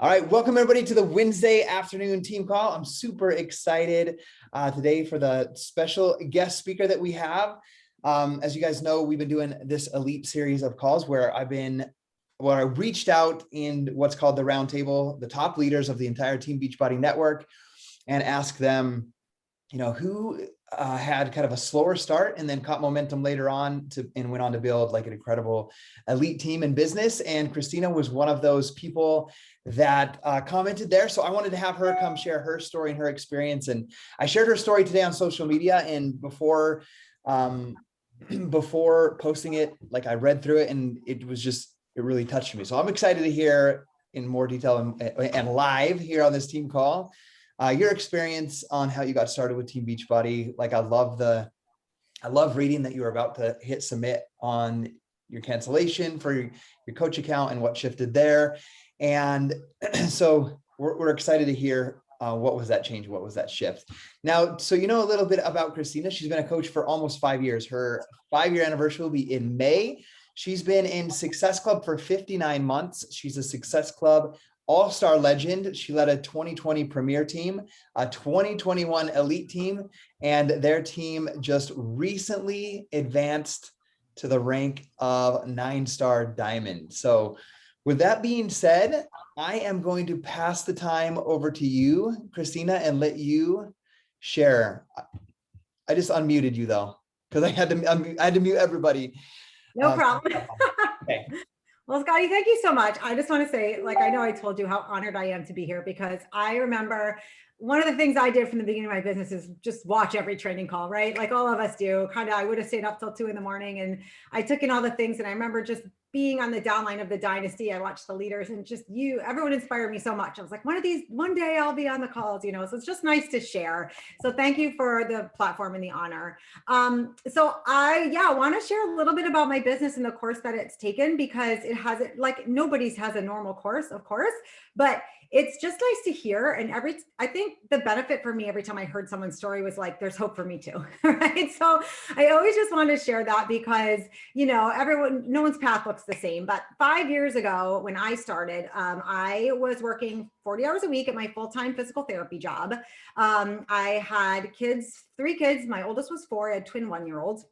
All right, welcome everybody to the Wednesday afternoon team call. I'm super excited today for the special guest speaker that we have. As you guys know, we've been doing this elite series of calls where I reached out in what's called the roundtable, the top leaders of the entire Team Beachbody network, and asked them, who had kind of a slower start and then caught momentum later on and went on to build like an incredible elite team in business. And Christina was one of those people that commented there. So I wanted to have her come share her story and her experience. And I shared her story today on social media. And before posting it, like I read through it and it really touched me. So I'm excited to hear in more detail and live here on this team call your experience on how you got started with Team Beachbody. Like I love reading that you were about to hit submit on your cancellation for your coach account and what shifted there. And so we're excited to hear what was that change? What was that shift? Now, so you know a little bit about Christina. She's been a coach for almost 5 years. Her 5-year anniversary will be in May. She's been in Success Club for 59 months. She's a Success Club all-star legend. She led a 2020 Premier team, a 2021 Elite team, and their team just recently advanced to the rank of 9-star Diamond. So with that being said, I am going to pass the time over to you, Christina, and let you share. I just unmuted you though, because I had to mute everybody. No problem. Okay. Well, Scotty, thank you so much. I just want to say, like, I know I told you how honored I am to be here, because I remember one of the things I did from the beginning of my business is just watch every training call, right? Like all of us do. I would have stayed up till 2 a.m. and I took in all the things. And I remember just being on the downline of the dynasty. I watched the leaders and just everyone inspired me so much. I was like, one day I'll be on the calls, so it's just nice to share. So thank you for the platform and the honor. So I want to share a little bit about my business and the course that it's taken, because it hasn't, like, nobody's has a normal course, of course, but it's just nice to hear. And I think the benefit for me every time I heard someone's story was like, there's hope for me too, right? So I always just want to share that, because, no one's path looks the same. But 5 years ago, when I started, I was working 40 hours a week at my full-time physical therapy job. I had 3 kids. My oldest was 4. I had twin 1-year-olds.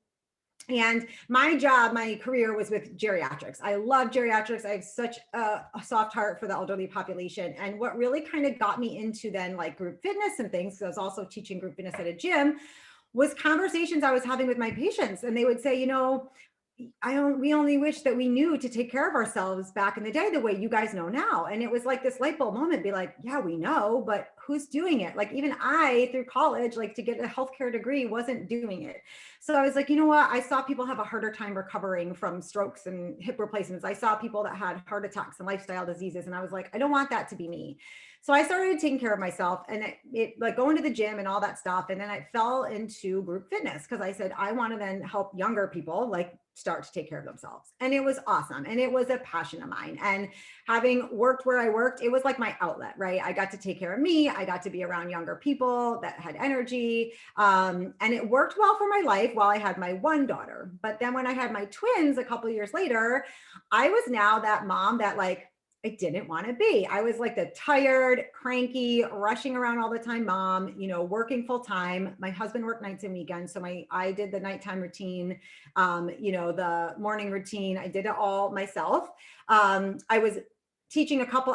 And my career was with geriatrics. I love geriatrics. I have such a soft heart for the elderly population. And what really kind of got me into then like group fitness and things, because I was also teaching group fitness at a gym, was conversations I was having with my patients. And they would say, we only wish that we knew to take care of ourselves back in the day the way you guys know now. And it was like this light bulb moment, be like, yeah, we know, but who's doing it? Like even I, through college, like to get a healthcare degree, wasn't doing it. So I was like, you know what? I saw people have a harder time recovering from strokes and hip replacements. I saw people that had heart attacks and lifestyle diseases. And I was like, I don't want that to be me. So I started taking care of myself, and it like going to the gym and all that stuff. And then I fell into group fitness because I said, I want to then help younger people like start to take care of themselves. And it was awesome. And it was a passion of mine. And having worked where I worked, it was like my outlet, right? I got to take care of me. I got to be around younger people that had energy. And it worked well for my life while I had my one daughter. But then when I had my twins a couple of years later, I was now that mom that like, I didn't want to be. I was like the tired, cranky, rushing around all the time mom, working full time. My husband worked nights and weekends. So I did the nighttime routine, the morning routine. I did it all myself. I was teaching a couple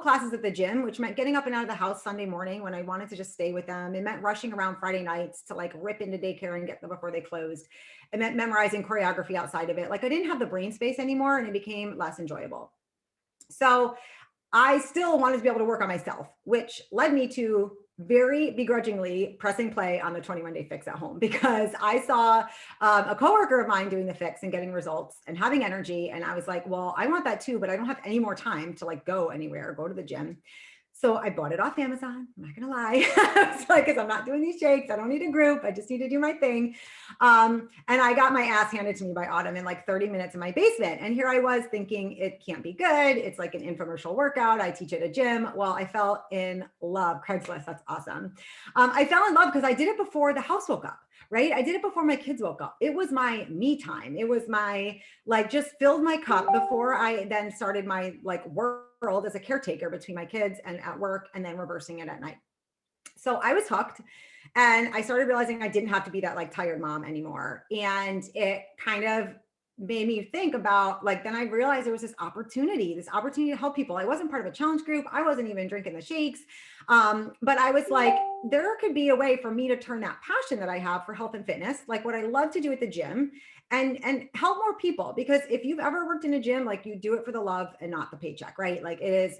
classes at the gym, which meant getting up and out of the house Sunday morning when I wanted to just stay with them. It meant rushing around Friday nights to like rip into daycare and get them before they closed. It meant memorizing choreography outside of it. Like I didn't have the brain space anymore, and it became less enjoyable. So I still wanted to be able to work on myself, which led me to very begrudgingly pressing play on the 21-day fix at home, because I saw a coworker of mine doing the fix and getting results and having energy. And I was like, well, I want that too, but I don't have any more time to like go anywhere or go to the gym. So I bought it off Amazon. I'm not going to lie. It's like, because I'm not doing these shakes. I don't need a group. I just need to do my thing. And I got my ass handed to me by Autumn in like 30 minutes in my basement. And here I was thinking it can't be good. It's like an infomercial workout. I teach at a gym. Well, I fell in love. Craigslist. That's awesome. I fell in love because I did it before the house woke up. right? I did it before my kids woke up. It was my me time. It was my, like, just filled my cup before I then started my like world as a caretaker between my kids and at work, and then reversing it at night. So I was hooked, and I started realizing I didn't have to be that like tired mom anymore. And it kind of made me think about, like, then I realized there was this opportunity to help people. I wasn't part of a challenge group. I wasn't even drinking the shakes. But I was like, there could be a way for me to turn that passion that I have for health and fitness, like what I love to do at the gym, and help more people. Because if you've ever worked in a gym, like, you do it for the love and not the paycheck, right? Like, it is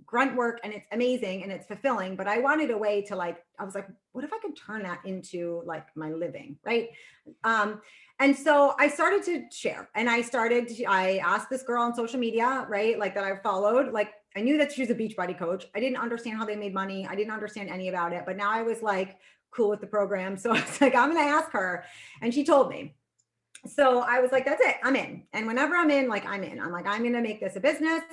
grunt work, and it's amazing and it's fulfilling. But I wanted a way to, like, I was like, what if I could turn that into like my living, right? And so I started to share, and I asked this girl on social media, right? Like, that I followed, like, I knew that she was a Beachbody coach. I didn't understand how they made money. I didn't understand any about it, but now I was like cool with the program. So I was like, I'm going to ask her. And she told me. So I was like, that's it, I'm in. And whenever I'm in, like, I'm in. I'm like, I'm going to make this a business.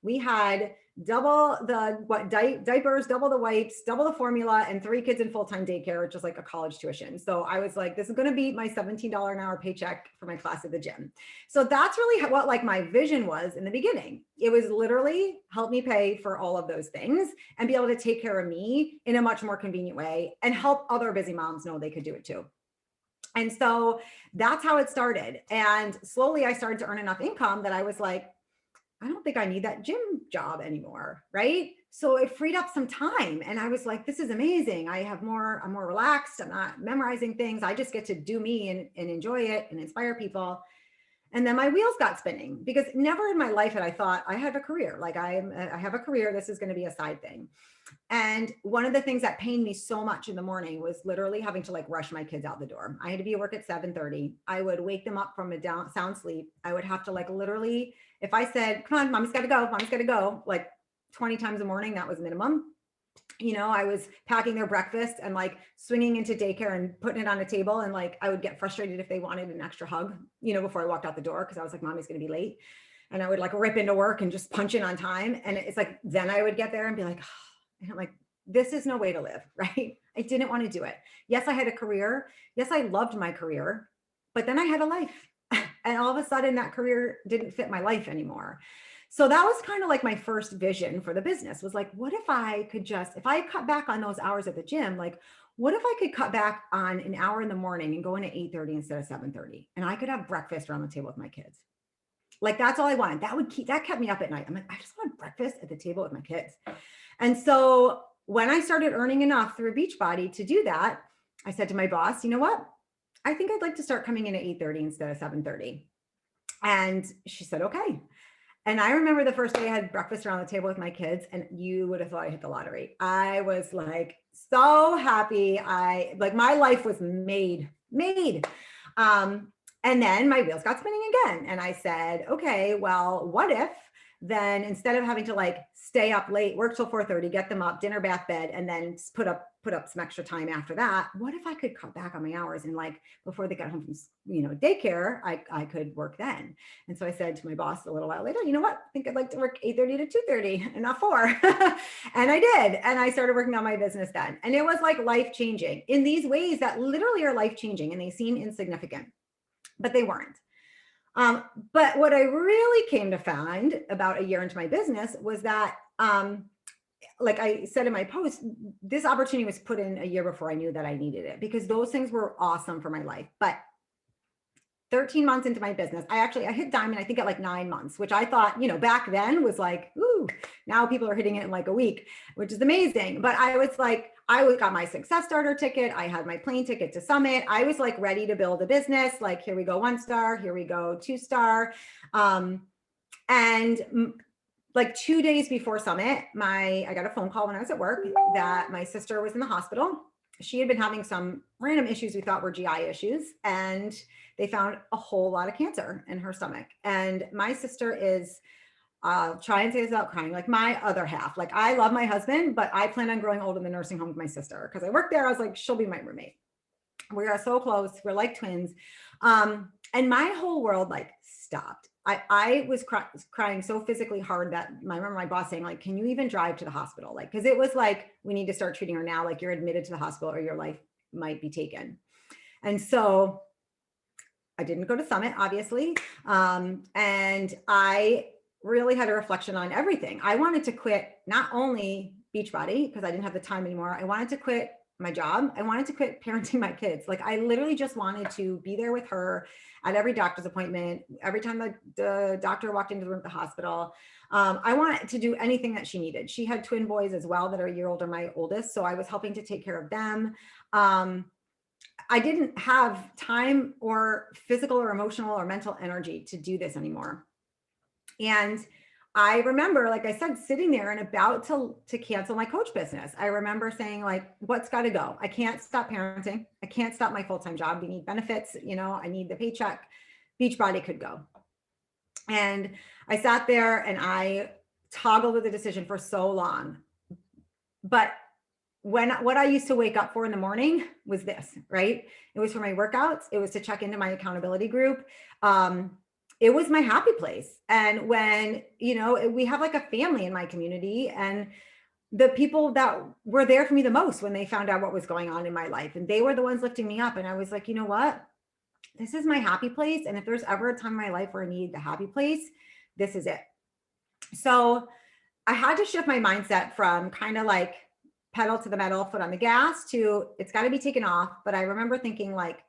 We had double the diapers, double the wipes, double the formula, and 3 kids in full-time daycare, which is like a college tuition. So I was like, this is going to be my $17 an hour paycheck for my class at the gym. So that's really what, like, my vision was in the beginning. It was literally help me pay for all of those things and be able to take care of me in a much more convenient way, and help other busy moms know they could do it too. And so that's how it started. And slowly I started to earn enough income that I was like, I don't think I need that gym job anymore. Right. So it freed up some time. And I was like, this is amazing. I'm more relaxed. I'm not memorizing things. I just get to do me and enjoy it and inspire people. And then my wheels got spinning, because never in my life had I thought I have a career. Like, I have a career. This is going to be a side thing. And one of the things that pained me so much in the morning was literally having to, like, rush my kids out the door. I had to be at work at 7:30. I would wake them up from a sound sleep. I would have to, like, literally, if I said, come on, mommy's got to go, like 20 times a morning, that was minimum. I was packing their breakfast and, like, swinging into daycare and putting it on a table. And, like, I would get frustrated if they wanted an extra hug, before I walked out the door, because I was like, mommy's going to be late. And I would, like, rip into work and just punch in on time. And it's like, then I would get there and be like, oh. And I'm like, this is no way to live, right? I didn't want to do it. Yes, I had a career. Yes, I loved my career, but then I had a life. And all of a sudden that career didn't fit my life anymore. So that was kind of like my first vision for the business, was like, what if I could if I cut back on those hours at the gym, like, what if I could cut back on an hour in the morning and go in at 8:30 instead of 7:30, and I could have breakfast around the table with my kids. Like, that's all I wanted. That kept me up at night. I'm like, I just want breakfast at the table with my kids. And so when I started earning enough through Beachbody to do that, I said to my boss, you know what? I think I'd like to start coming in at 8:30 instead of 7:30. And she said, okay. And I remember the first day I had breakfast around the table with my kids, and you would have thought I hit the lottery. I was like so happy. My life was made. And then my wheels got spinning again. And I said, okay, well, what if then, instead of having to, like, stay up late, work till 4:30, get them up, dinner, bath, bed, and then put up some extra time after that, what if I could cut back on my hours, and, like, before they got home from, daycare, I could work then. And so I said to my boss a little while later, you know what? I think I'd like to work 8:30 to 2:30 and not 4. And I did. And I started working on my business then. And it was, like, life changing in these ways that literally are life changing, and they seem insignificant, but they weren't. But what I really came to find about a year into my business was that, like I said in my post, this opportunity was put in a year before I knew that I needed it, because those things were awesome for my life. But 13 months into my business, I hit diamond, I think, at like 9 months, which I thought, back then was like, ooh, now people are hitting it in like a week, which is amazing. But I was like, I got my success starter ticket. I had my plane ticket to Summit. I was like ready to build a business. Like, here we go 1 star, here we go 2 star. And like 2 days before Summit, I got a phone call when I was at work that my sister was in the hospital. She had been having some random issues we thought were GI issues, and they found a whole lot of cancer in her stomach. And my sister is, try and say this without crying, like my other half. Like, I love my husband, but I plan on growing old in the nursing home with my sister, because I worked there. I was like, she'll be my roommate. We are so close. We're like twins. And my whole world, like, stopped. I was crying so physically hard that I remember my boss saying, like, can you even drive to the hospital? Like, because it was like, we need to start treating her now. Like, you're admitted to the hospital or your life might be taken. And so I didn't go to Summit, obviously. And I really had a reflection on everything. I wanted to quit not only Beachbody because I didn't have the time anymore. I wanted to quit my job. I wanted to quit parenting my kids. Like I literally just wanted to be there with her at every doctor's appointment, every time the doctor walked into the room at the hospital. I wanted to do anything that she needed. She had twin boys as well that are a year older, my oldest. So I was helping to take care of them. I didn't have time or physical or emotional or mental energy to do this anymore. And I remember, like I said, sitting there and about to cancel my coach business. I remember saying like, what's got to go? I can't stop parenting. I can't stop my full-time job. We need benefits. You know, I need the paycheck. Beachbody could go. And I sat there and I toggled with the decision for so long. But what I used to wake up for in the morning was this, right? It was for my workouts. It was to check into my accountability group. It was my happy place. And when, you know, we have like a family in my community, and the people that were there for me the most when they found out what was going on in my life, and they were the ones lifting me up. And I was like, you know what? This is my happy place. And if there's ever a time in my life where I need the happy place, this is it. So I had to shift my mindset from kind of like pedal to the metal, foot on the gas, to it's got to be taken off. But I remember thinking like,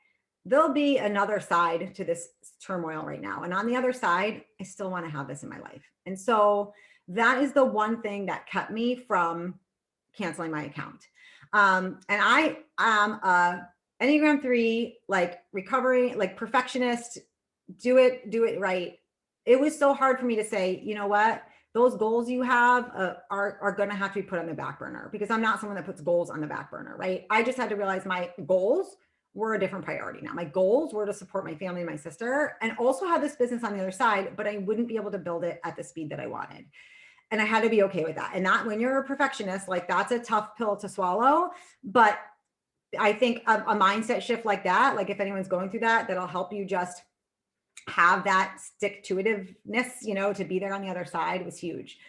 there'll be another side to this turmoil right now. And on the other side, I still want to have this in my life. And so that is the one thing that kept me from canceling my account. And I am a Enneagram 3, like recovering, like perfectionist, do it right. It was so hard for me to say, you know what, those goals you have are going to have to be put on the back burner, because I'm not someone that puts goals on the back burner, right? I just had to realize my goals were a different priority now. My goals were to support my family and my sister, and also have this business on the other side, but I wouldn't be able to build it at the speed that I wanted. And I had to be okay with that. And that, when you're a perfectionist, like that's a tough pill to swallow. But I think a mindset shift like that, like if anyone's going through that, that'll help you just have that stick to itiveness, you know, to be there on the other side, was huge.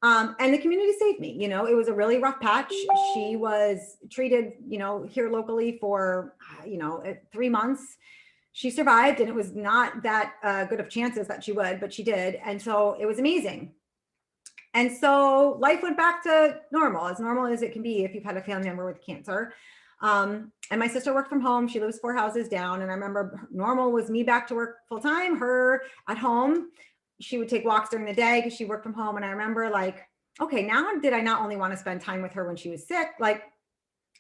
And the community saved me. You know, it was a really rough patch. She was treated, you know, here locally for, 3 months. She survived, and it was not that good of chances that she would, but she did. And so it was amazing. And so life went back to normal as it can be if you've had a family member with cancer. And my sister worked from home. She lives 4 houses down. And I remember normal was me back to work full time, her at home. She would take walks during the day because she worked from home. And I remember like, okay, now did I not only want to spend time with her when she was sick, like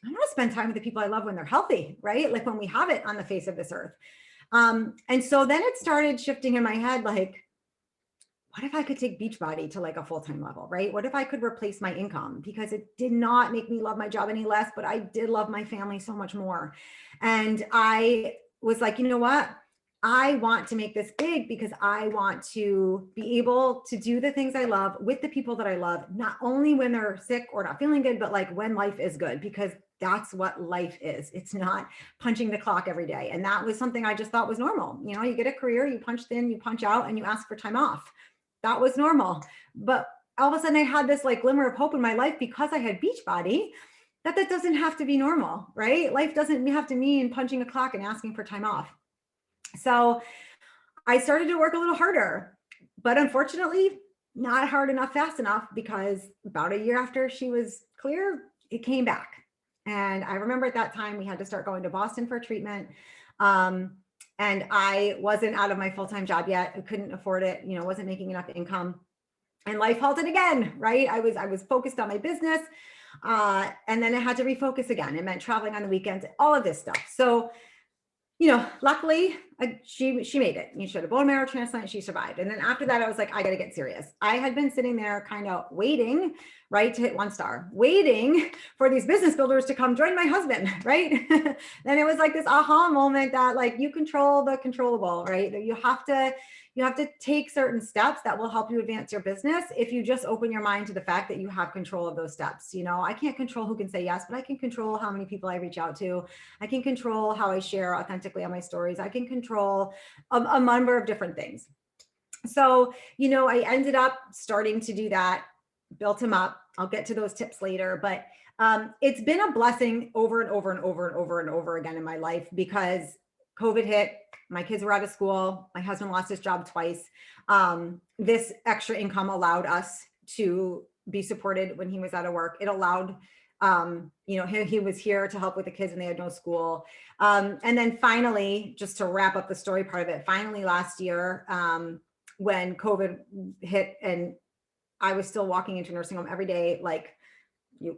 I want to spend time with the people I love when they're healthy, right? Like when we have it on the face of this earth. And so then it started shifting in my head, like, what if I could take Beachbody to like a full-time level, right? What if I could replace my income? Because it did not make me love my job any less, but I did love my family so much more. And I was like, you know what? I want to make this big because I want to be able to do the things I love with the people that I love, not only when they're sick or not feeling good, but like when life is good, because that's what life is. It's not punching the clock every day. And that was something I just thought was normal. You know, you get a career, you punch in, you punch out, and you ask for time off. That was normal. But all of a sudden I had this like glimmer of hope in my life because I had Beachbody, that doesn't have to be normal, right? Life doesn't have to mean punching a clock and asking for time off. So I started to work a little harder, but unfortunately not hard enough, fast enough, because about a year after she was clear, it came back. And I remember at that time we had to start going to Boston for treatment. And I wasn't out of my full-time job yet. I couldn't afford it, you know, wasn't making enough income, and life halted again, right? I was focused on my business. And then I had to refocus again. It meant traveling on the weekends, all of this stuff. So, you know, luckily she made it. She had a bone marrow transplant. She survived. And then after that, I was like, I got to get serious. I had been sitting there kind of waiting, right, to hit 1 star, waiting for these business builders to come join my husband, right? Then it was like this aha moment that like you control the controllable, right? That you have to take certain steps that will help you advance your business if you just open your mind to the fact that you have control of those steps. You know, I can't control who can say yes, but I can control how many people I reach out to. I can control how I share authentically on my stories. I can control a number of different things. So, you know, I ended up starting to do that. built him up. I'll get to those tips later, but it's been a blessing over and over and over and over and over again in my life, because COVID hit, my kids were out of school, my husband lost his job twice. This extra income allowed us to be supported when he was out of work. It allowed, he was here to help with the kids when they had no school. And then finally, just to wrap up the story part of it, finally last year, when COVID hit and I was still walking into a nursing home every day, like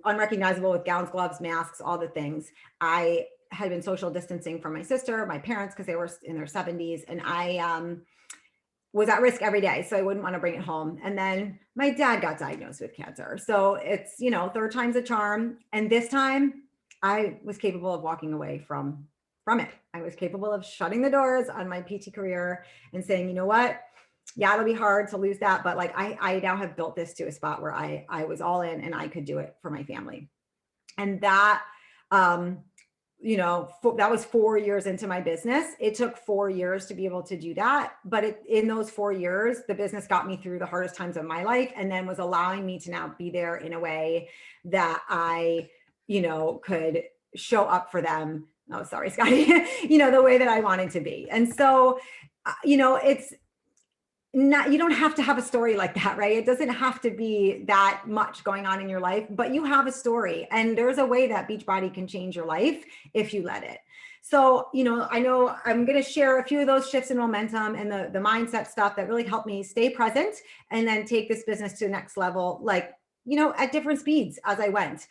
unrecognizable, with gowns, gloves, masks, all the things. I had been social distancing from my sister, my parents, because they were in their 70s. And I was at risk every day. So I wouldn't want to bring it home. And then my dad got diagnosed with cancer. So it's, third time's a charm. And this time I was capable of walking away from it. I was capable of shutting the doors on my PT career and saying, you know what? Yeah, it'll be hard to lose that. But like, I now have built this to a spot where I was all in and I could do it for my family. And that, that was 4 years into my business. It took 4 years to be able to do that. But in those 4 years, the business got me through the hardest times of my life, and then was allowing me to now be there in a way that I, could show up for them. Oh, sorry, Scotty, the way that I wanted to be. And so, it's not, you don't have to have a story like that, right? It doesn't have to be that much going on in your life, but you have a story, and there's a way that Beachbody can change your life if you let it. So, I know I'm going to share a few of those shifts in momentum and the mindset stuff that really helped me stay present and then take this business to the next level, like, at different speeds as I went.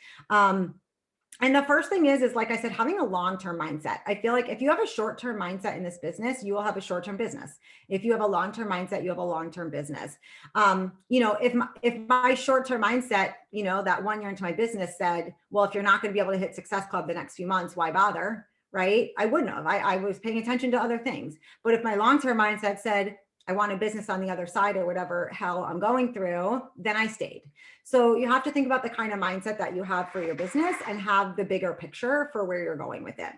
And the first thing is like I said, having a long-term mindset. I feel like if you have a short-term mindset in this business, you will have a short-term business. If you have a long-term mindset, you have a long-term business. If my short-term mindset, that 1 year into my business said, well, if you're not going to be able to hit Success Club the next few months, why bother? Right? I wouldn't have. I was paying attention to other things. But if my long-term mindset said, I want a business on the other side or whatever hell I'm going through, then I stayed. So you have to think about the kind of mindset that you have for your business and have the bigger picture for where you're going with it.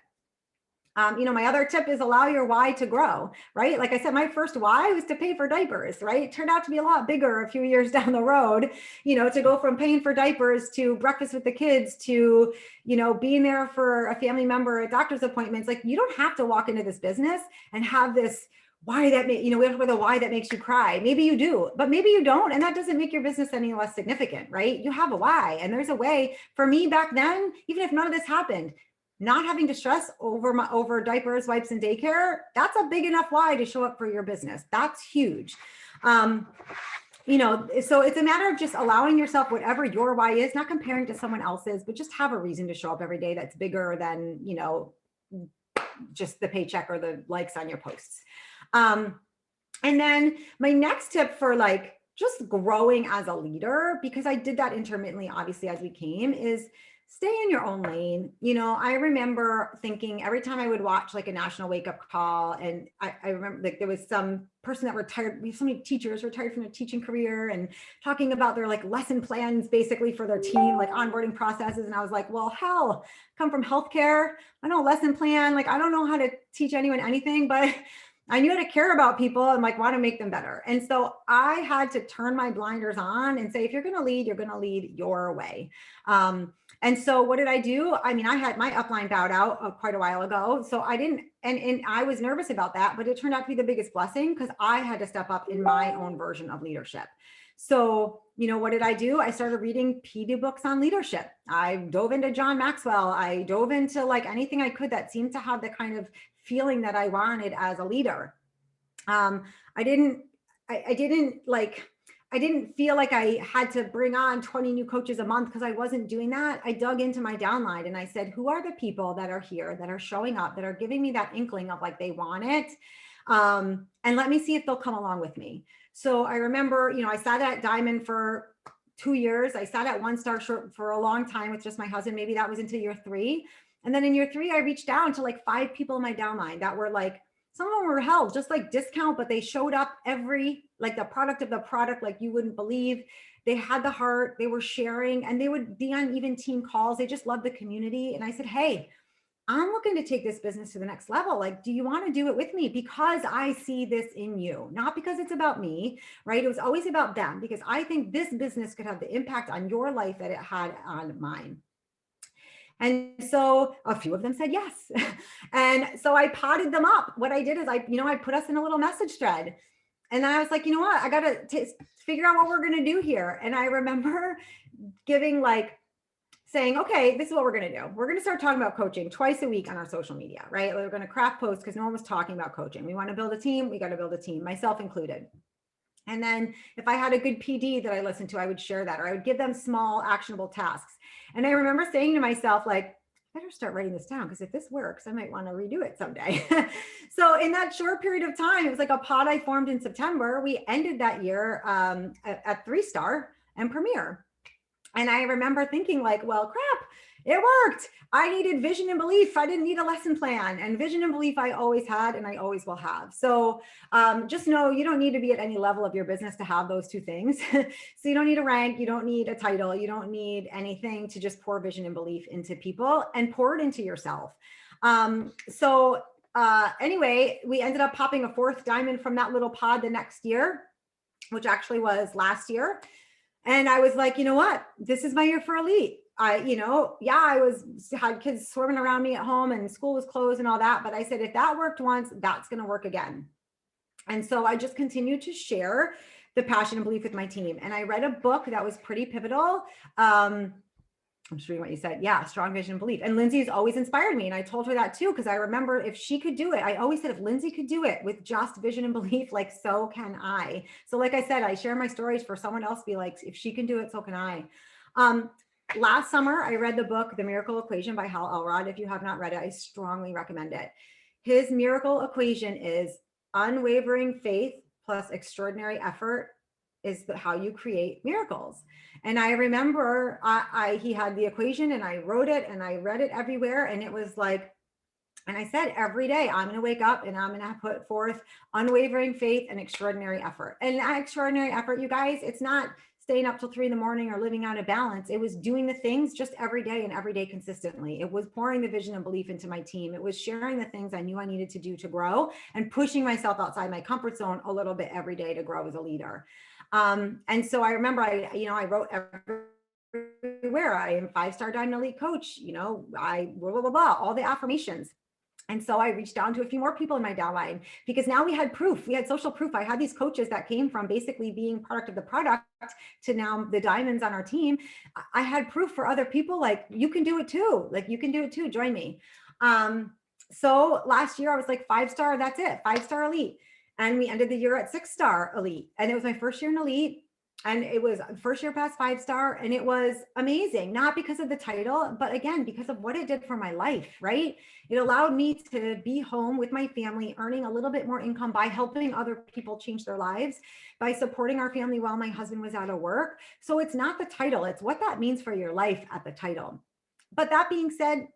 My other tip is allow your why to grow, right? Like I said, my first why was to pay for diapers, right? It turned out to be a lot bigger a few years down the road, to go from paying for diapers to breakfast with the kids to, being there for a family member at doctor's appointments. Like, you don't have to walk into this business and have this why that we have to with a why that makes you cry. Maybe you do, but maybe you don't. And that doesn't make your business any less significant, right? You have a why. And there's a way. For me back then, even if none of this happened, not having to stress over diapers, wipes, and daycare, that's a big enough why to show up for your business. That's huge. So it's a matter of just allowing yourself whatever your why is, not comparing to someone else's, but just have a reason to show up every day that's bigger than, just the paycheck or the likes on your posts. And then my next tip for like just growing as a leader, because I did that intermittently, obviously, as we came, is stay in your own lane. I remember thinking every time I would watch like a national wake up call, and I remember like there was some person that retired. We have so many teachers retired from their teaching career and talking about their like lesson plans basically for their team, like onboarding processes. And I was like, well, hell, come from healthcare. I know a lesson plan. Like, I don't know how to teach anyone anything, but I knew how to care about people and like want to make them better. And so I had to turn my blinders on and say, if you're going to lead, you're going to lead your way. And so what did I do? I mean, I had my upline bowed out quite a while ago. So I didn't, and I was nervous about that, but it turned out to be the biggest blessing because I had to step up in my own version of leadership. So, what did I do? I started reading PD books on leadership. I dove into John Maxwell. I dove into like anything I could that seemed to have the kind of feeling that I wanted as a leader. I didn't feel like I had to bring on 20 new coaches a month because I wasn't doing that. I dug into my downline and I said, who are the people that are here, that are showing up, that are giving me that inkling of like they want it? And let me see if they'll come along with me. So I remember, I sat at Diamond for 2 years. I sat at One Star for a long time with just my husband. Maybe that was into year 3. And then in year 3, I reached down to like 5 people in my downline that were like, some of them were held just like discount, but they showed up like the product of the product, like you wouldn't believe. They had the heart, they were sharing, and they would be on even team calls. They just loved the community. And I said, hey, I'm looking to take this business to the next level. Like, do you want to do it with me? Because I see this in you, not because it's about me, right? It was always about them, because I think this business could have the impact on your life that it had on mine. And so a few of them said yes. And so I potted them up. What I did is I put us in a little message thread. And then I was like, you know what? I got to figure out what we're going to do here. And I remember saying, okay, this is what we're going to do. We're going to start talking about coaching twice a week on our social media, right? We're going to craft posts because no one was talking about coaching. We want to build a team. We got to build a team, myself included. And then if I had a good PD that I listened to, I would share that, or I would give them small actionable tasks. And I remember saying to myself, like, I better start writing this down, because if this works, I might want to redo it someday. So in that short period of time, it was like a pod I formed in September. We ended that year at 3-star and Premier. And I remember thinking like, well, crap, it worked. I needed vision and belief. I didn't need a lesson plan, and vision and belief I always had, and I always will have. So just know you don't need to be at any level of your business to have those two things. So you don't need a rank, you don't need a title, you don't need anything to just pour vision and belief into people, and pour it into yourself. Anyway, we ended up popping a 4th diamond from that little pod the next year, which actually was last year. And I was like, you know what? This is my year for elite. I had kids swarming around me at home and school was closed and all that. But I said, if that worked once, that's going to work again. And so I just continued to share the passion and belief with my team. And I read a book that was pretty pivotal. I'm just reading what you said. Yeah, strong vision and belief. And Lindsay's always inspired me. And I told her that too, because I remember if she could do it, I always said, if Lindsay could do it with just vision and belief, like, so can I. So like I said, I share my stories for someone else to be like, if she can do it, so can I. Last summer, I read the book, The Miracle Equation by Hal Elrod. If you have not read it, I strongly recommend it. His miracle equation is unwavering faith plus extraordinary effort is how you create miracles. And I remember he had the equation, and I wrote it and I read it everywhere. And it was like, and I said, every day I'm going to wake up and I'm going to put forth unwavering faith and extraordinary effort. And that extraordinary effort, you guys, it's not staying up till 3 a.m. or living out of balance. It was doing the things just every day and every day consistently. It was pouring the vision and belief into my team. It was sharing the things I knew I needed to do to grow, and pushing myself outside my comfort zone a little bit every day to grow as a leader. And so I remember I wrote everywhere, I am 5-star diamond elite coach, I blah, blah, blah, blah, all the affirmations. And so I reached down to a few more people in my downline, because now we had proof. We had social proof. I had these coaches that came from basically being product of the product to now the diamonds on our team. I had proof for other people, like, you can do it too. Like, you can do it too. Join me. So last year I was like 5-star, that's it, 5-star elite. And we ended the year at 6-star elite. And it was my first year in elite. And it was first year past 5-star. And it was amazing, not because of the title, but again, because of what it did for my life, right? It allowed me to be home with my family, earning a little bit more income by helping other people change their lives, by supporting our family while my husband was out of work. So it's not the title, it's what that means for your life at the title. But that being said,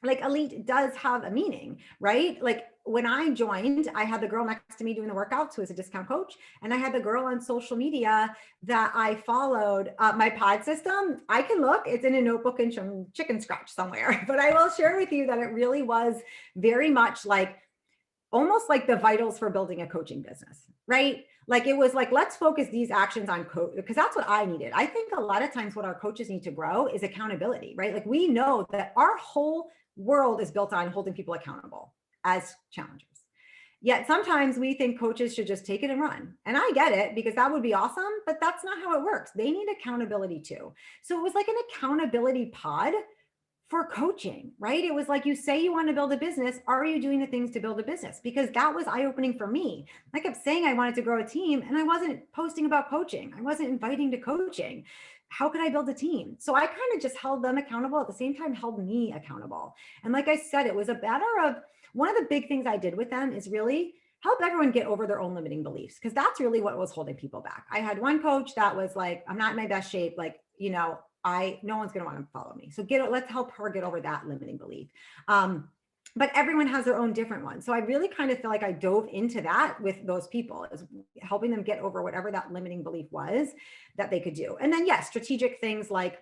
like, elite does have a meaning, right? Like, when I joined, I had the girl next to me doing the workouts who was a discount coach. And I had the girl on social media that I followed. My pod system, I can look, it's in a notebook and some chicken scratch somewhere, but I will share with you that it really was very much like, almost like the vitals for building a coaching business, right? Like, it was like, let's focus these actions on coach, because that's what I needed. I think a lot of times what our coaches need to grow is accountability, right? Like, we know that our whole world is built on holding people accountable as challengers. Yet sometimes we think coaches should just take it and run. And I get it, because that would be awesome, but that's not how it works. They need accountability too. So it was like an accountability pod for coaching, right? It was like, you say you want to build a business. Are you doing the things to build a business? Because that was eye-opening for me. I kept saying I wanted to grow a team, and I wasn't posting about coaching. I wasn't inviting to coaching. How could I build a team? So I kind of just held them accountable, at the same time held me accountable. And like I said, it was a matter of, one of the big things I did with them is really help everyone get over their own limiting beliefs, because that's really what was holding people back. I had one coach that was like, I'm not in my best shape. Like, no one's going to want to follow me. So let's help her get over that limiting belief. But everyone has their own different one. So I really kind of feel like I dove into that with those people, is helping them get over whatever that limiting belief was that they could do. And then, yes, strategic things like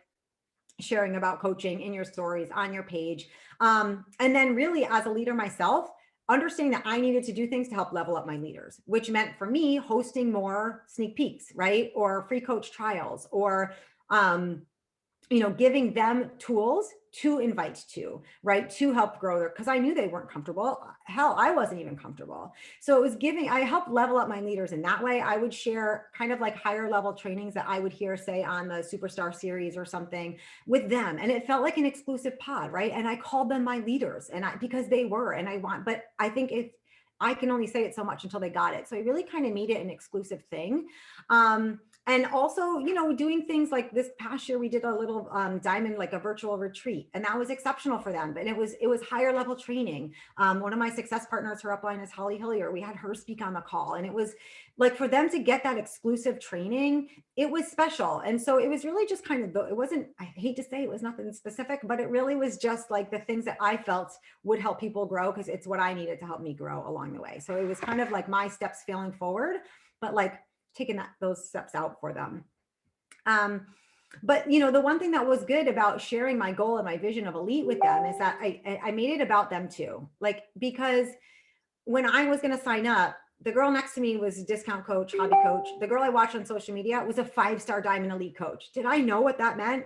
sharing about coaching in your stories on your page. And then really as a leader myself, understanding that I needed to do things to help level up my leaders, which meant for me hosting more sneak peeks, right? Or free coach trials, or giving them tools to invite to, right? To help grow their, because I knew they weren't comfortable. Hell, I wasn't even comfortable. So it was I helped level up my leaders in that way. I would share kind of like higher level trainings that I would hear, say, on the Superstar series or something with them. And it felt like an exclusive pod, right? And I called them my leaders because they were, but I think I can only say it so much until they got it. So I really kind of made it an exclusive thing. And also, doing things like this past year, we did a little diamond, like a virtual retreat, and that was exceptional for them. And it was higher level training. One of my success partners, her upline is Holly Hillier. We had her speak on the call, and it was like for them to get that exclusive training, it was special. And so it was really just kind of, it wasn't, I hate to say it was nothing specific, but it really was just like the things that I felt would help people grow, because it's what I needed to help me grow along the way. So it was kind of like my steps failing forward, but like taking those steps out for them. But the one thing that was good about sharing my goal and my vision of Elite with them is that I made it about them too. Like, because when I was going to sign up, the girl next to me was a discount coach, hobby coach. The girl I watched on social media was a 5-star Diamond Elite coach. Did I know what that meant?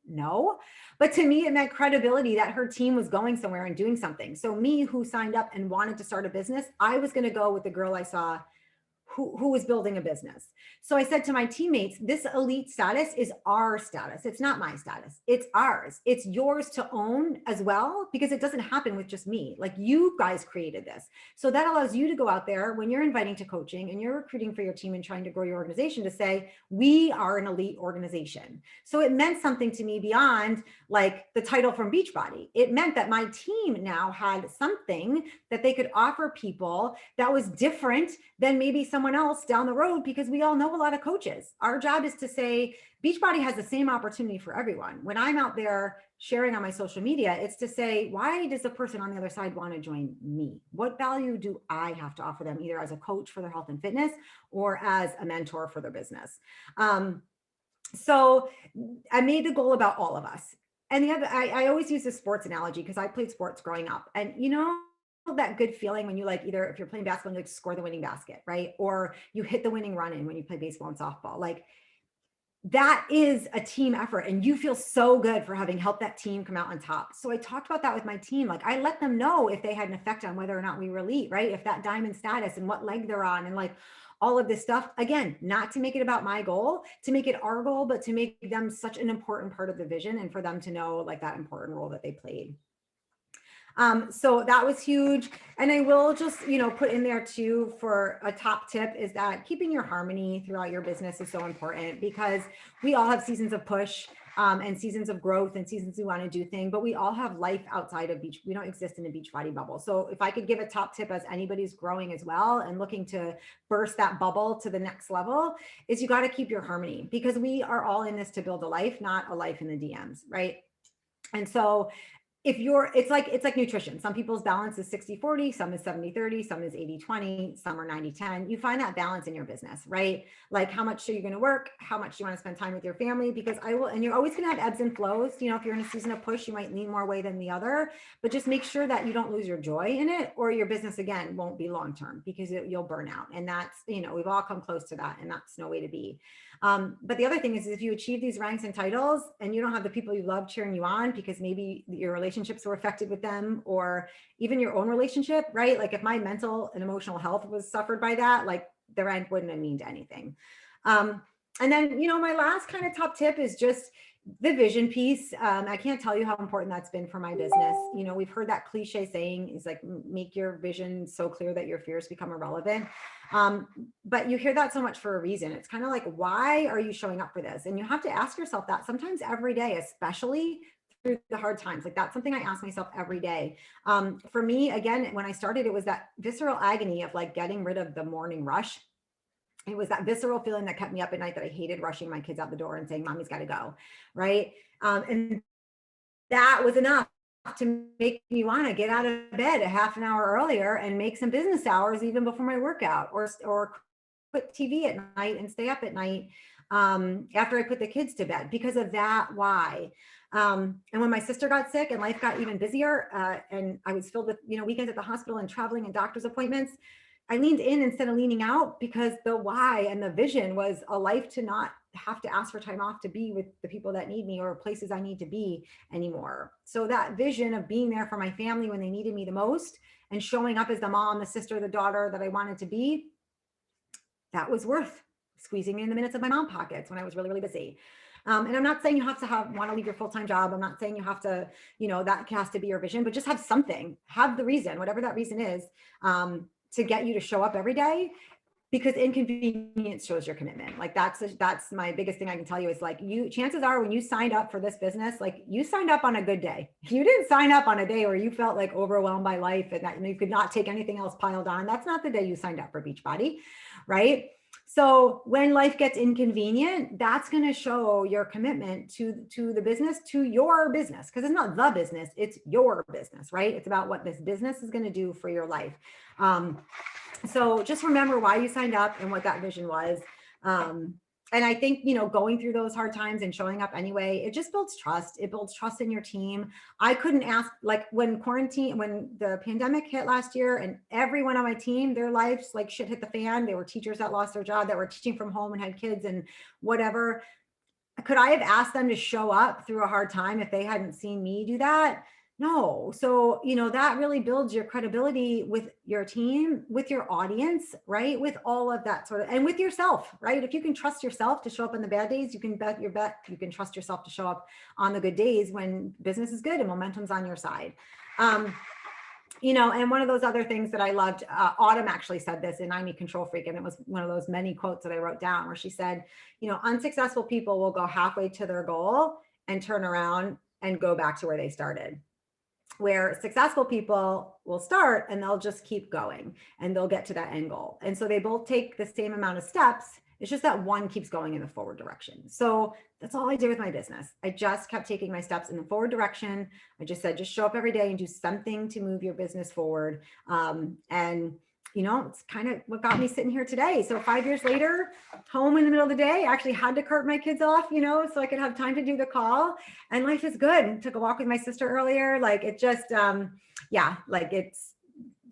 No, but to me, it meant credibility that her team was going somewhere and doing something. So me, who signed up and wanted to start a business, I was going to go with the girl I saw who was building a business. So I said to my teammates, this Elite status is our status. It's not my status. It's ours. It's yours to own as well, because it doesn't happen with just me. Like, you guys created this. So that allows you to go out there when you're inviting to coaching and you're recruiting for your team and trying to grow your organization to say, we are an Elite organization. So it meant something to me beyond like the title from Beachbody. It meant that my team now had something that they could offer people that was different than maybe someone else down the road, because we all know a lot of coaches. Our job is to say Beachbody has the same opportunity for everyone. When I'm out there sharing on my social media, it's to say, why does the person on the other side want to join me? What value do I have to offer them, either as a coach for their health and fitness or as a mentor for their business? So I made the goal about all of us. And the other, I always use the sports analogy because I played sports growing up, and that good feeling when you, like, either if you're playing basketball and you like score the winning basket, right? Or you hit the winning run in when you play baseball and softball. Like, that is a team effort, and you feel so good for having helped that team come out on top. So I talked about that with my team. Like, I let them know if they had an effect on whether or not we were elite, right? If that diamond status and what leg they're on, and like all of this stuff. Again, not to make it about my goal, to make it our goal, but to make them such an important part of the vision, and for them to know like that important role that they played. So that was huge. And I will just, put in there too, for a top tip, is that keeping your harmony throughout your business is so important, because we all have seasons of push and seasons of growth and seasons we want to do things, but we all have life outside of beach. We don't exist in a Beachbody bubble. So if I could give a top tip as anybody's growing as well and looking to burst that bubble to the next level, is you got to keep your harmony, because we are all in this to build a life, not a life in the DMs, right? And so it's like nutrition. Some people's balance is 60-40, some is 70-30, some is 80-20, some are 90-10. You find that balance in your business, right? Like, how much are you going to work? How much do you want to spend time with your family? Because and you're always going to have ebbs and flows. If you're in a season of push, you might lean more way than the other, but just make sure that you don't lose your joy in it, or your business, again, won't be long-term, because you'll burn out. And that's, we've all come close to that, and that's no way to be. But the other thing is if you achieve these ranks and titles and you don't have the people you love cheering you on, because maybe your relationships were affected with them, or even your own relationship, right? Like, if my mental and emotional health was suffered by that, like, the rank wouldn't have meant anything. And then, my last kind of top tip is just the vision piece. I can't tell you how important that's been for my business. We've heard that cliche saying is like, make your vision so clear that your fears become irrelevant. But you hear that so much for a reason. It's kind of like, why are you showing up for this? And you have to ask yourself that sometimes every day, especially through the hard times. Like, that's something I ask myself every day. For me, again, when I started, it was that visceral agony of like getting rid of the morning rush. It was that visceral feeling that kept me up at night, that I hated rushing my kids out the door and saying, mommy's got to go. Right. And that was enough to make me want to get out of bed a half an hour earlier and make some business hours even before my workout, or quit TV at night and stay up at night. after I put the kids to bed because of that why. And when my sister got sick and life got even busier, and I was filled with, weekends at the hospital and traveling and doctor's appointments, I leaned in instead of leaning out because the why and the vision was a life to not have to ask for time off to be with the people that need me or places I need to be anymore. So that vision of being there for my family when they needed me the most and showing up as the mom, the sister, the daughter that I wanted to be, that was worth squeezing in the minutes of my mom pockets when I was really, really busy. And I'm not saying you have to want to leave your full-time job. I'm not saying you have to, that has to be your vision, but just have something, have the reason, whatever that reason is, to get you to show up every day, because inconvenience shows your commitment. Like that's my biggest thing I can tell you is like chances are when you signed up for this business, like you signed up on a good day. You didn't sign up on a day where you felt like overwhelmed by life and that you could not take anything else piled on. That's not the day you signed up for Beachbody, right? So when life gets inconvenient, that's going to show your commitment to the business, to your business, because it's not the business, it's your business, right? It's about what this business is going to do for your life. So just remember why you signed up and what that vision was. And I think, going through those hard times and showing up anyway, it just builds trust. It builds trust in your team. I couldn't ask, like when the pandemic hit last year and everyone on my team, their lives like shit hit the fan. They were teachers that lost their job, that were teaching from home and had kids and whatever. Could I have asked them to show up through a hard time if they hadn't seen me do that? No. So, that really builds your credibility with your team, with your audience, right? With all of that sort of, and with yourself, right? If you can trust yourself to show up on the bad days, you can trust yourself to show up on the good days when business is good and momentum's on your side. And one of those other things that I loved, Autumn actually said this in I Need Control Freak, and it was one of those many quotes that I wrote down where she said, unsuccessful people will go halfway to their goal and turn around and go back to where they started. Where successful people will start and they'll just keep going and they'll get to that end goal. And so they both take the same amount of steps. It's just that one keeps going in the forward direction. So that's all I did with my business. I just kept taking my steps in the forward direction. I just said, just show up every day and do something to move your business forward. It's kind of what got me sitting here today. So 5 years later, home in the middle of the day, I actually had to cart my kids off, so I could have time to do the call, and life is good. Took a walk with my sister earlier. Like it just,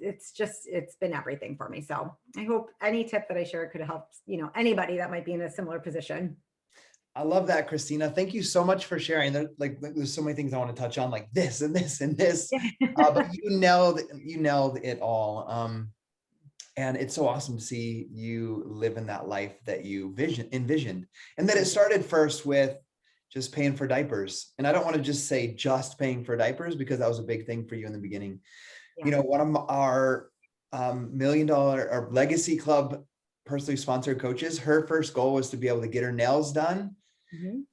it's been everything for me. So I hope any tip that I shared could have helped, anybody that might be in a similar position. I love that, Christina. Thank you so much for sharing. There's so many things I want to touch on, like this and this and this, but you nailed it all. And it's so awesome to see you live in that life that you envisioned, and that it started first with just paying for diapers. And I don't want to just say just paying for diapers, because that was a big thing for you in the beginning. Yeah. One of our $1 million or Legacy Club personally sponsored coaches, her first goal was to be able to get her nails done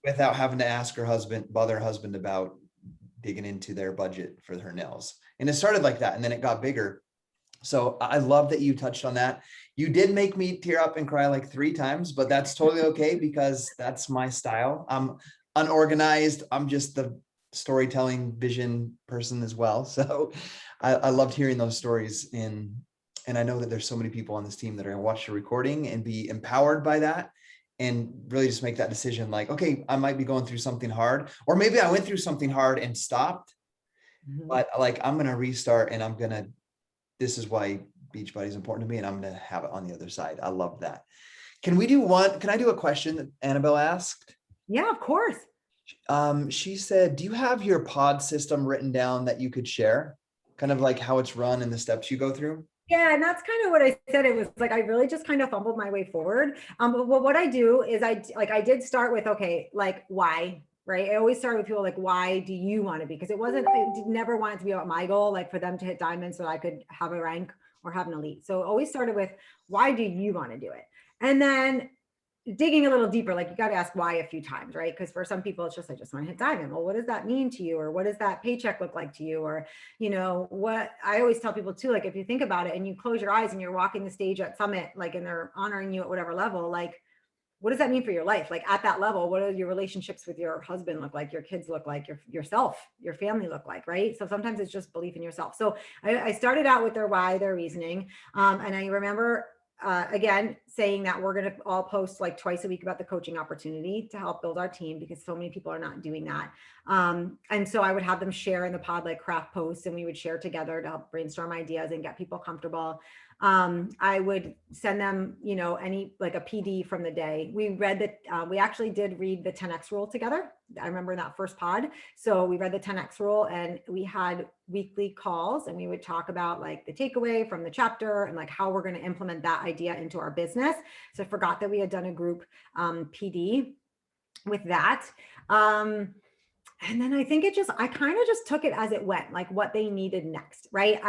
without having to bother her husband about digging into their budget for her nails. And it started like that, and then it got bigger. So I love that you touched on that. You did make me tear up and cry like 3 times, but that's totally okay, because that's my style. I'm unorganized. I'm just the storytelling vision person as well. So I loved hearing those stories. And I know that there's so many people on this team that are going to watch the recording and be empowered by that, and really just make that decision like, okay, I might be going through something hard, or maybe I went through something hard and stopped, but like, I'm going to restart, and this is why Beachbody is important to me, and I'm going to have it on the other side. I love that. Can I do a question that Annabelle asked? Yeah, of course. She said, do you have your pod system written down that you could share? Kind of like how it's run and the steps you go through? Yeah, and that's kind of what I said. It was like, I really just kind of fumbled my way forward. But what I do is I did start with, okay, like why? Right. I always start with people like, why do you want to be? Because I never wanted to be about my goal, like for them to hit diamond so I could have a rank or have an elite. So always started with, why do you want to do it? And then digging a little deeper, like you got to ask why a few times, right? Because for some people, it's just, I just want to hit diamond. Well, what does that mean to you? Or what does that paycheck look like to you? Or, what I always tell people too, like if you think about it and you close your eyes and you're walking the stage at Summit, like, and they're honoring you at whatever level, like, what does that mean for your life? Like at that level, what do your relationships with your husband look like? Your kids look like, yourself, your family look like, right? So sometimes it's just belief in yourself. So I started out with their why, their reasoning. And I remember again, saying that we're going to all post like twice a week about the coaching opportunity to help build our team, because so many people are not doing that. And so I would have them share in the pod like craft posts, and we would share together to help brainstorm ideas and get people comfortable. I would send them, any like a PD from the day. We read that, we actually did read the 10X rule together. I remember that first pod. So we read the 10X rule, and we had weekly calls, and we would talk about like the takeaway from the chapter and like how we're going to implement that idea into our business. So I forgot that we had done a group PD with that. And then I think I kind of just took it as it went, like what they needed next, right?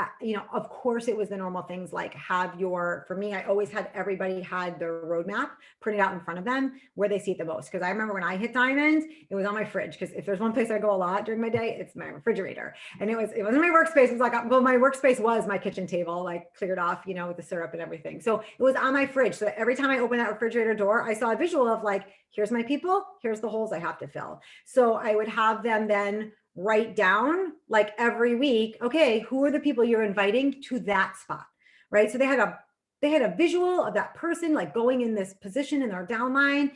Of course it was the normal things like for me, I always had everybody had their roadmap printed out in front of them where they see it the most. Cause I remember when I hit diamonds, it was on my fridge. Cause if there's one place I go a lot during my day, it's my refrigerator. And it wasn't my workspace. It was like, well, my workspace was my kitchen table, like cleared off, with the syrup and everything. So it was on my fridge. So every time I opened that refrigerator door, I saw a visual of like, here's my people, here's the holes I have to fill. So I would have them then write down like every week, okay, who are the people you're inviting to that spot, right? So they had a visual of that person like going in this position in their downline.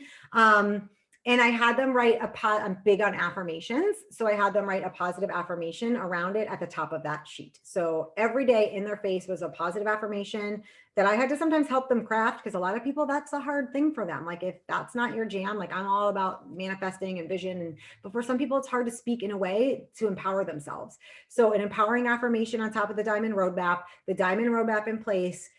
And I had them write I'm big on affirmations. So I had them write a positive affirmation around it at the top of that sheet. So every day in their face was a positive affirmation that I had to sometimes help them craft, because a lot of people, that's a hard thing for them. Like if that's not your jam, like I'm all about manifesting and vision. But for some people, it's hard to speak in a way to empower themselves. So an empowering affirmation on top of the diamond roadmap in place,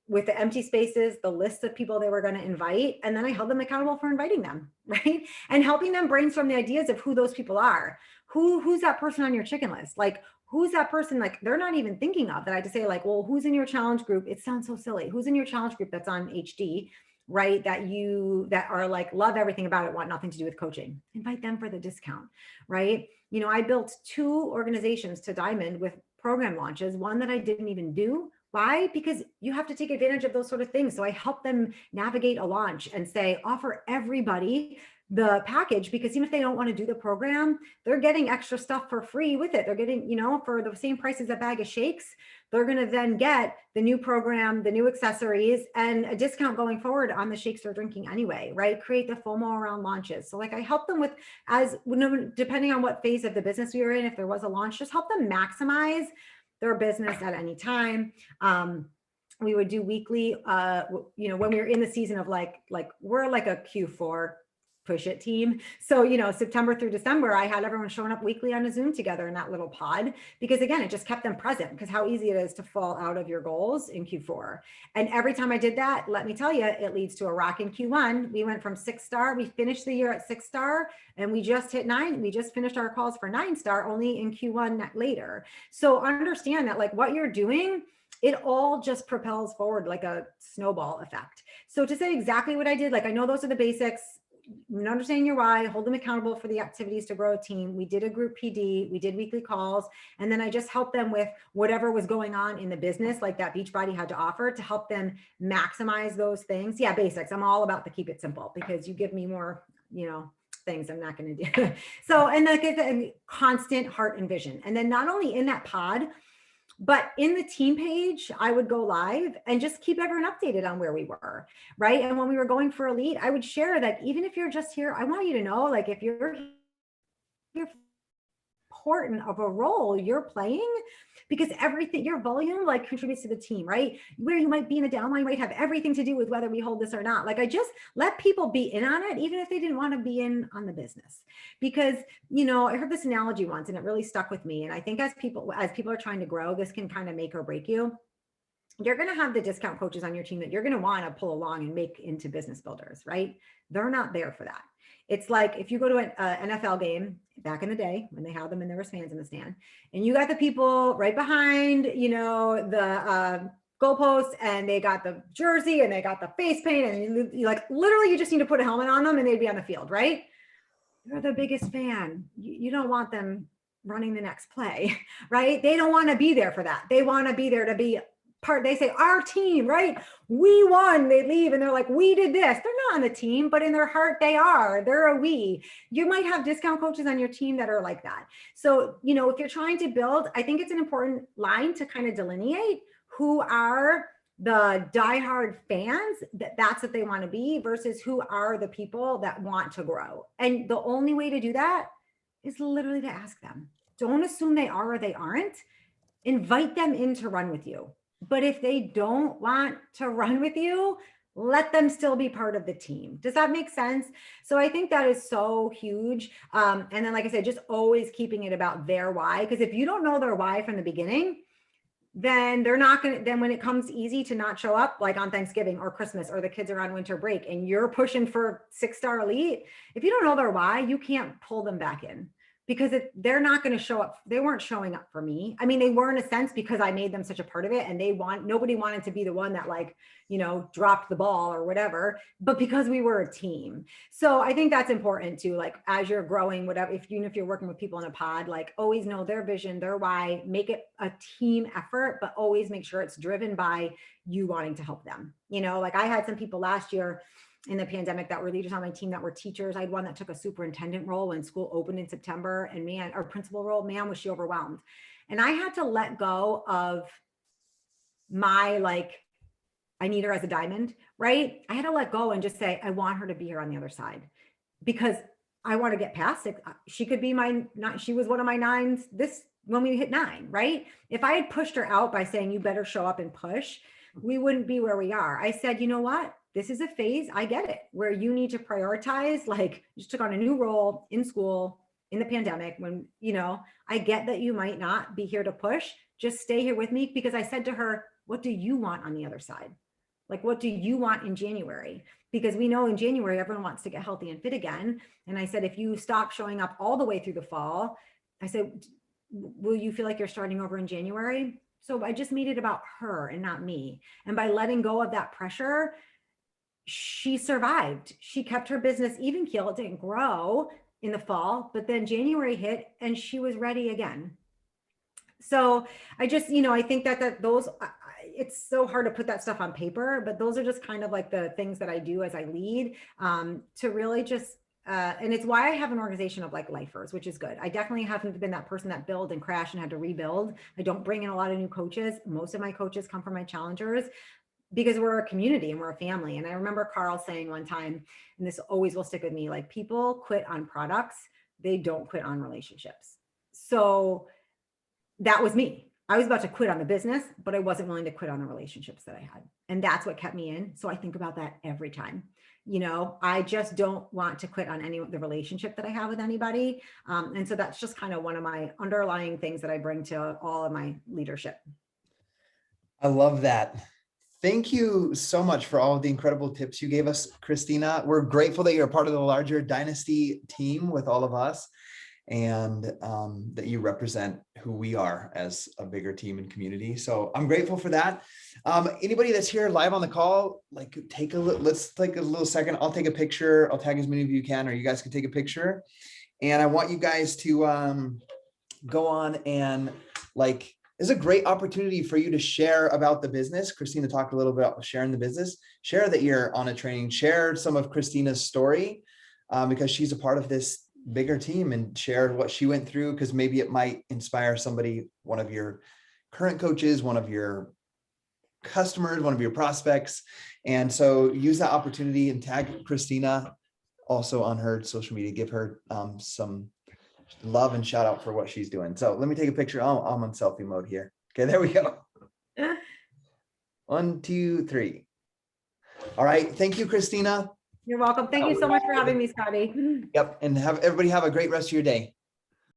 with the empty spaces, the list of people they were going to invite. And then I held them accountable for inviting them, right? And helping them brainstorm the ideas of who those people are. Who's that person on your chicken list? Like, who's that person like they're not even thinking of, that I had to say like, well, who's in your challenge group? It sounds so silly. Who's in your challenge group that's on HD, right? That are like, love everything about it, want nothing to do with coaching. Invite them for the discount, right? I built 2 organizations to Diamond with program launches, one that I didn't even do. Why? Because you have to take advantage of those sort of things. So I help them navigate a launch and say, offer everybody the package, because even if they don't want to do the program, they're getting extra stuff for free with it. They're getting, for the same price as a bag of shakes, they're going to then get the new program, the new accessories, and a discount going forward on the shakes they're drinking anyway, right? Create the FOMO around launches. So like I help them with, depending on what phase of the business we were in, if there was a launch, just help them maximize their business at any time. We would do weekly, when we were in the season of like we're like a Q4 push it team. So, September through December, I had everyone showing up weekly on a Zoom together in that little pod, because again, it just kept them present, because how easy it is to fall out of your goals in Q4. And every time I did that, let me tell you, it leads to a rock in Q1. We went from 6-star, we finished the year at 6-star, and we just hit 9. We just finished our calls for 9-star only in Q1 later. So understand that like what you're doing, it all just propels forward like a snowball effect. So to say exactly what I did, like I know those are the basics. Understanding your why, hold them accountable for the activities to grow a team. We did a group PD, we did weekly calls, and then I just helped them with whatever was going on in the business, like that Beachbody had to offer, to help them maximize those things. Yeah, basics. I'm all about the keep it simple, because you give me more, things I'm not going to do. So, and like a constant heart and vision. And then not only in that pod, but in the team page, I would go live and just keep everyone updated on where we were, right? And when we were going for Elite, I would share that even if you're just here, I want you to know, like if you're important of a role you're playing, because everything, your volume like contributes to the team, right? Where you might be in the downline might have everything to do with whether we hold this or not. Like I just let people be in on it, even if they didn't want to be in on the business. Because, I heard this analogy once and it really stuck with me. And I think as people are trying to grow, this can kind of make or break you. You're going to have the discount coaches on your team that you're going to want to pull along and make into business builders, right? They're not there for that. It's like if you go to an NFL game back in the day when they had them and there was fans in the stand, and you got the people right behind, the goalpost, and they got the jersey and they got the face paint, and you like literally you just need to put a helmet on them and they'd be on the field, right? You're the biggest fan. You don't want them running the next play, right? They don't want to be there for that. They want to be there to be part. They say our team, right? We won. They leave and they're like, we did this. They're not on the team, but in their heart they are. They're a we. You might have discount coaches on your team that are like that. So, if you're trying to build, I think it's an important line to kind of delineate who are the diehard fans that's what they want to be versus who are the people that want to grow. And the only way to do that is literally to ask them. Don't assume they are or they aren't. Invite them in to run with you. But if they don't want to run with you, let them still be part of the team. Does that make sense? So I think that is so huge. And then, like I said, just always keeping it about their why. Because if you don't know their why from the beginning, then they're not going to, then when it comes easy to not show up, like on Thanksgiving or Christmas, or the kids are on winter break and you're pushing for 6-star elite, if you don't know their why, you can't pull them back in, because they're not going to show up. They weren't showing up for me. I mean, they were in a sense because I made them such a part of it, and nobody wanted to be the one that, like, you know, dropped the ball or whatever, but because we were a team. So I think that's important too. Like, as you're growing, whatever, even if you're working with people in a pod, like, always know their vision, their why, make it a team effort, but always make sure it's driven by you wanting to help them. You know, like I had some people last year in the pandemic that were leaders on my team that were teachers. I had one that took a superintendent role when school opened in September, and man, or principal role, man, was she overwhelmed. And I had to let go of my, like, I need her as a diamond, right? I had to let go and just say, I want her to be here on the other side, because I want to get past it. She could be she was one of my 9s when we hit 9, right? If I had pushed her out by saying, you better show up and push, we wouldn't be where we are. I said, you know what? This is a phase, I get it, where you need to prioritize. Like, you just took on a new role in school in the pandemic when, you know, I get that you might not be here to push, just stay here with me. Because I said to her, what do you want on the other side? Like, what do you want in January? Because we know in January, everyone wants to get healthy and fit again. And I said, if you stop showing up all the way through the fall, I said, will you feel like you're starting over in January? So I just made it about her and not me. And by letting go of that pressure, she survived. She kept her business even keel. It didn't grow in the fall, but then January hit and she was ready again. So I just, you know, I think that those, it's so hard to put that stuff on paper, but those are just kind of like the things that I do as I lead, to really just, and it's why I have an organization of like lifers, which is good. I definitely haven't been that person that built and crashed and had to rebuild. I don't bring in a lot of new coaches. Most of my coaches come from my challengers, because we're a community and we're a family. And I remember Carl saying one time, and this always will stick with me, like, people quit on products, they don't quit on relationships. So that was me. I was about to quit on the business, but I wasn't willing to quit on the relationships that I had. And that's what kept me in. So I think about that every time. You know, I just don't want to quit on the relationship that I have with anybody. And so that's just kind of one of my underlying things that I bring to all of my leadership. I love that. Thank you so much for all of the incredible tips you gave us, Christina. We're grateful that you're a part of the larger Dynasty team with all of us, and that you represent who we are as a bigger team and community. So I'm grateful for that. Anybody that's here live on the call, like, let's take a little second. I'll take a picture. I'll tag as many of you can, or you guys can take a picture. And I want you guys to go on and, like, this is a great opportunity for you to share about the business. Christina talked a little bit about sharing the business. Share that you're on a training. Share some of Christina's story, because she's a part of this bigger team, and share what she went through, because maybe it might inspire somebody, one of your current coaches, one of your customers, one of your prospects. And so use that opportunity and tag Christina also on her social media. Give her some love and shout out for what she's doing. So let me take a picture. I'm on selfie mode here. Okay, there we go. 1, 2, 3. All right. Thank you, Christina. You're welcome. Thank you so much for having me, Scotty. Yep. And everybody have a great rest of your day.